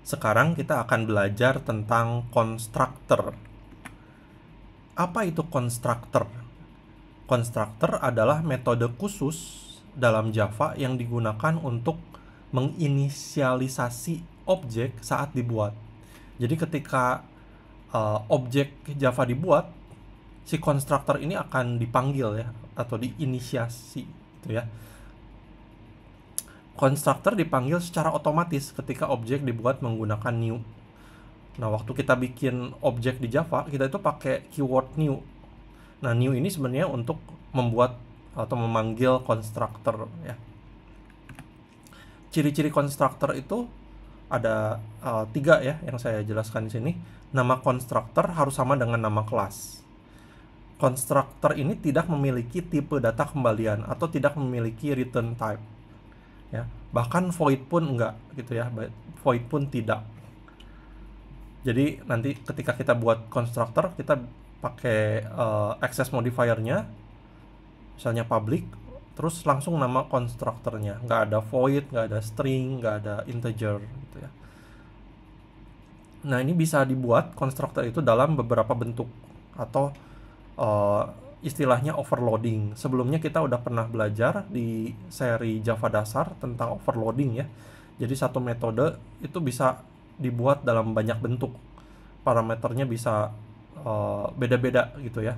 Sekarang kita akan belajar tentang constructor. Apa itu constructor? Constructor adalah metode khusus dalam Java yang digunakan untuk menginisialisasi objek saat dibuat. Jadi ketika objek Java dibuat, si constructor ini akan dipanggil ya, atau diinisiasi gitu ya. Constructor dipanggil secara otomatis ketika objek dibuat menggunakan new. Nah, waktu kita bikin objek di Java, kita itu pakai keyword new. Nah, new ini sebenarnya untuk membuat atau memanggil constructor ya. Ciri-ciri constructor itu ada 3 ya yang saya jelaskan di sini. Nama constructor harus sama dengan nama kelas. Constructor ini tidak memiliki tipe data kembalian atau tidak memiliki return type. Ya, bahkan void pun enggak gitu ya. Void pun tidak. Jadi nanti ketika kita buat constructor, kita pakai access modifiernya, misalnya public, terus langsung nama constructornya, nggak ada void, nggak ada string, nggak ada integer gitu ya. Nah, ini bisa dibuat constructor itu dalam beberapa bentuk atau istilahnya overloading. Sebelumnya kita udah pernah belajar di seri Java dasar tentang overloading ya. Jadi satu metode itu bisa dibuat dalam banyak bentuk. Parameternya bisa beda-beda gitu ya.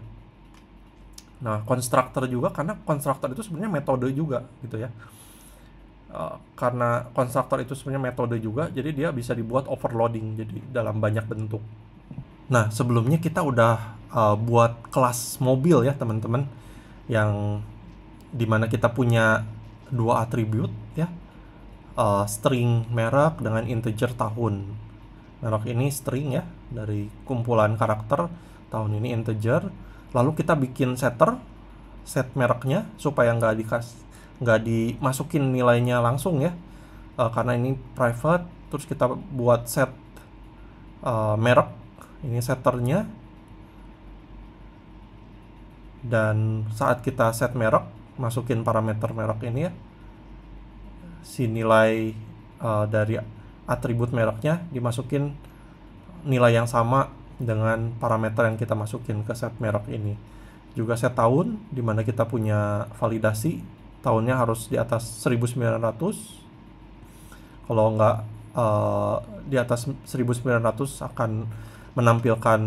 Nah, constructor juga, karena constructor itu sebenarnya metode juga gitu ya. Karena constructor itu sebenarnya metode juga, jadi dia bisa dibuat overloading, jadi dalam banyak bentuk. Nah, sebelumnya kita udah buat kelas mobil ya teman-teman, yang dimana kita punya 2 atribut ya, string merek dengan integer tahun. Merek ini string ya, dari kumpulan karakter, tahun ini integer. Lalu kita bikin setter, set mereknya supaya nggak dimasukin nilainya langsung ya, karena ini private. Terus kita buat set merek, ini setternya. Dan saat kita set merek, masukin parameter merek ini ya, si nilai dari atribut mereknya dimasukin nilai yang sama dengan parameter yang kita masukin ke set merek ini. Juga set tahun, dimana kita punya validasi tahunnya harus di atas 1900. Kalau nggak di atas 1900 akan menampilkan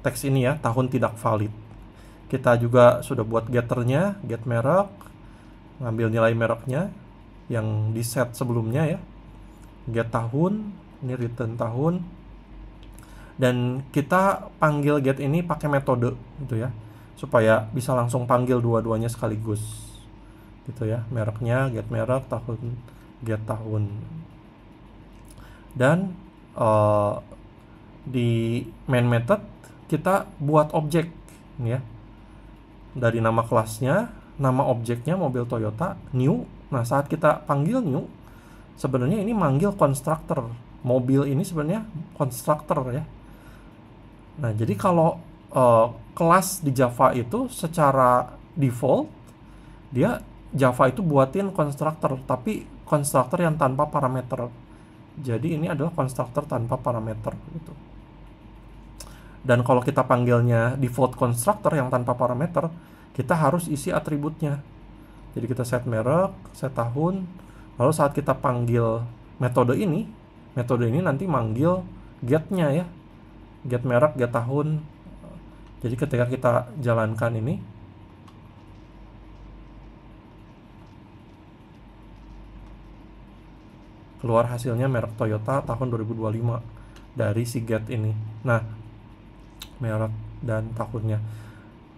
teks ini ya, tahun tidak valid. Kita juga sudah buat getternya, get merek, ngambil nilai mereknya yang di set sebelumnya ya, get tahun, ini return tahun. Dan kita panggil get ini pakai metode gitu ya, supaya bisa langsung panggil dua-duanya sekaligus gitu ya, mereknya get merek, tahun get tahun. Dan di main method kita buat objek ini ya, dari nama kelasnya, nama objeknya mobil Toyota, new. Nah, saat kita panggil new, sebenarnya ini manggil constructor. Mobil ini sebenarnya constructor ya. Nah, jadi kalau kelas di Java itu secara default, dia Java itu buatin constructor, tapi constructor yang tanpa parameter. Jadi ini adalah constructor tanpa parameter gitu. Dan kalau kita panggilnya default constructor yang tanpa parameter, kita harus isi atributnya. Jadi kita set merek, set tahun, lalu saat kita panggil metode ini nanti manggil get-nya ya, get merek, get tahun. Jadi ketika kita jalankan ini, keluar hasilnya merek Toyota tahun 2025 dari si get ini. Nah, merek dan tahunnya.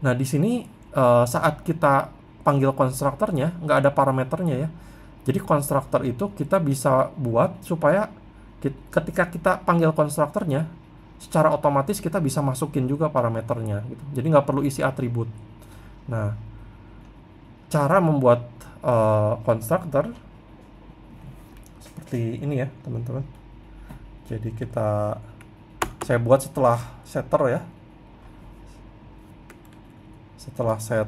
Nah, di sini saat kita panggil konstruktornya nggak ada parameternya ya. Jadi konstruktor itu kita bisa buat supaya ketika kita panggil konstruktornya, secara otomatis kita bisa masukin juga parameternya gitu. Jadi nggak perlu isi atribut. Nah, cara membuat konstruktor seperti ini ya teman-teman. Jadi saya buat setelah setter ya, setelah set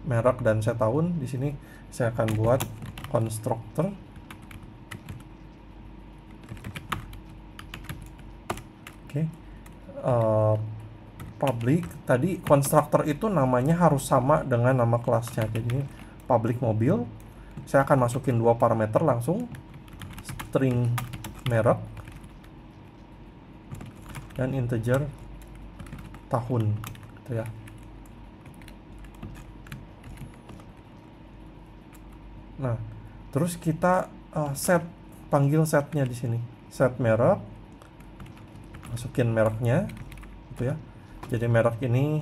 merek dan set tahun. Di sini saya akan buat constructor Oke. Public tadi konstruktor itu namanya harus sama dengan nama kelasnya. Jadi public mobil, saya akan masukin dua parameter langsung, string merek dan integer tahun, gitu ya. Nah, terus kita panggil setnya di sini, set merek, masukin mereknya, gitu ya. Jadi merek ini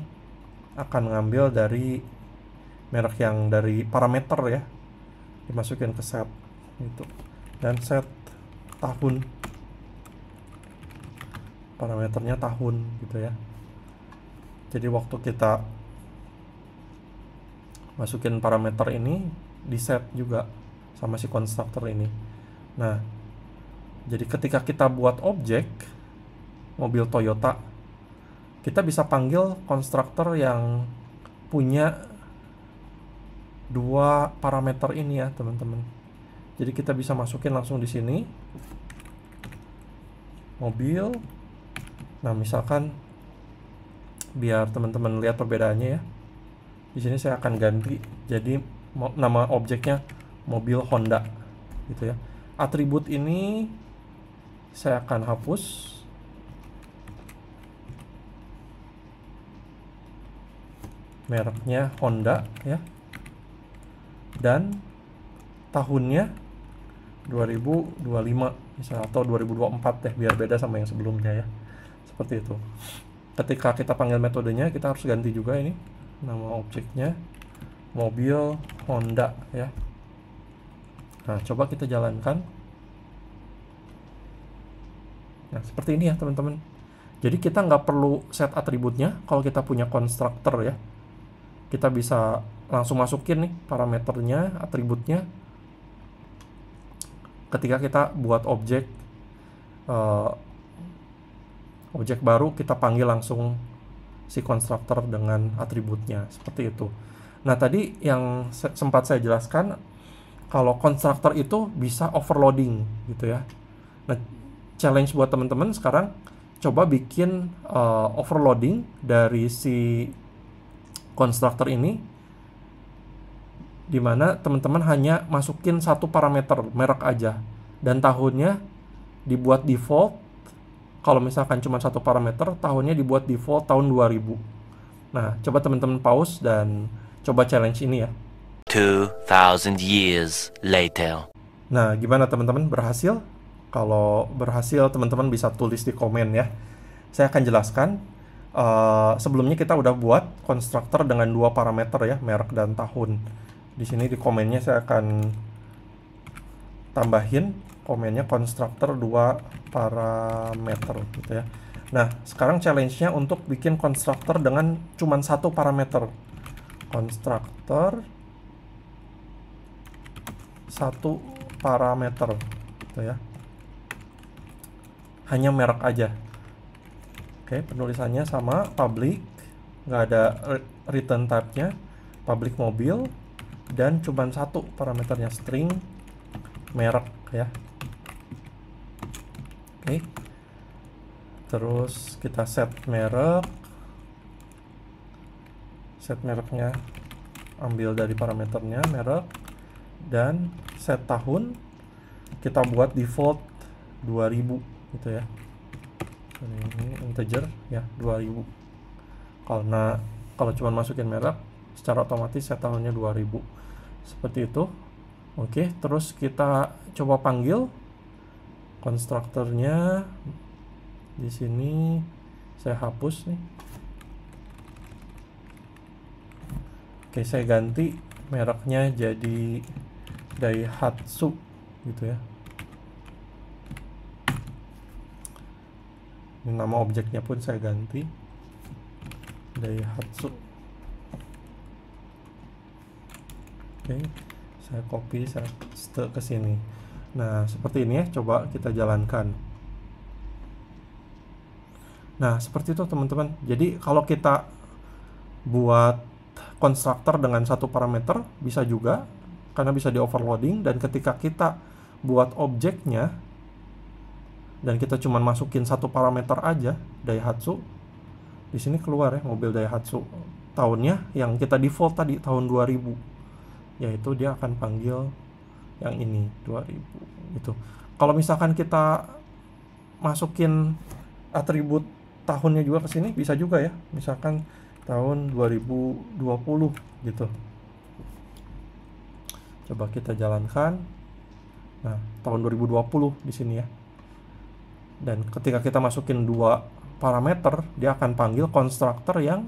akan ngambil dari merek yang dari parameter ya, dimasukin ke set gitu. Dan set tahun, parameternya tahun gitu ya. Jadi waktu kita masukin parameter ini di set juga sama si konstruktor ini. Nah, jadi ketika kita buat objek mobil Toyota, kita bisa panggil konstruktor yang punya dua parameter ini ya, teman-teman. Jadi kita bisa masukin langsung di sini mobil. Nah, misalkan biar teman-teman lihat perbedaannya ya. Di sini saya akan ganti jadi nama objeknya mobil Honda gitu ya. Atribut ini saya akan hapus. Mereknya Honda ya. Dan tahunnya 2025 misalnya, atau 2024 deh, biar beda sama yang sebelumnya ya. Seperti itu. Ketika kita panggil metodenya, kita harus ganti juga ini nama objeknya mobil Honda ya. Nah, coba kita jalankan. Nah, seperti ini ya teman-teman. Jadi kita nggak perlu set atributnya kalau kita punya konstruktor ya. Kita bisa langsung masukin nih parameternya, atributnya. Ketika kita buat objek baru, kita panggil langsung si konstruktor dengan atributnya, seperti itu. Nah, tadi yang sempat saya jelaskan, kalau konstruktor itu bisa overloading gitu ya. Nah, challenge buat teman-teman sekarang, coba bikin overloading dari si konstruktor ini, dimana teman-teman hanya masukin satu parameter, merek aja, dan tahunnya dibuat default. Kalau misalkan cuma satu parameter, tahunnya dibuat default tahun 2000. Nah, coba teman-teman pause dan coba challenge ini ya. 2000 years later. Nah, gimana teman-teman, berhasil? Kalau berhasil, teman-teman bisa tulis di komen ya. Saya akan jelaskan. Sebelumnya kita udah buat konstruktor dengan dua parameter ya, merek dan tahun. Di sini di komennya saya akan tambahin komennya konstruktor dua parameter gitu ya. Nah, sekarang challenge-nya untuk bikin konstruktor dengan cuman satu parameter. Konstruktor satu parameter gitu ya. Hanya merek aja. Oke, penulisannya sama, public, nggak ada return type-nya, public mobil, dan cuman satu parameternya, string merek ya. Oke, terus kita set merek, set mereknya ambil dari parameternya merek, dan set tahun kita buat default 2000 gitu ya. Ini integer ya, 2000. Karena kalau cuma masukin merek, secara otomatis set tahunnya 2000. Seperti itu. Oke, terus kita coba panggil konstruktornya. Di sini saya hapus nih. Oke, saya ganti mereknya jadi Daihatsu gitu ya. Ini nama objeknya pun saya ganti Daihatsu. Oke, saya copy, saya paste ke sini. Nah, seperti ini ya, coba kita jalankan. Nah, seperti itu teman-teman. Jadi kalau kita buat konstruktor dengan satu parameter bisa juga, karena bisa di overloading, dan ketika kita buat objeknya dan kita cuman masukin satu parameter aja, Daihatsu, di sini keluar ya mobil Daihatsu tahunnya yang kita default tadi tahun 2000, yaitu dia akan panggil yang ini 2000 gitu. Kalau misalkan kita masukin atribut tahunnya juga ke sini bisa juga ya, misalkan tahun 2020 gitu. Coba kita jalankan. Nah, tahun 2020 di sini ya. Dan ketika kita masukin dua parameter, dia akan panggil konstruktor yang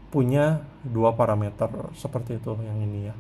punya dua parameter seperti itu, yang ini ya.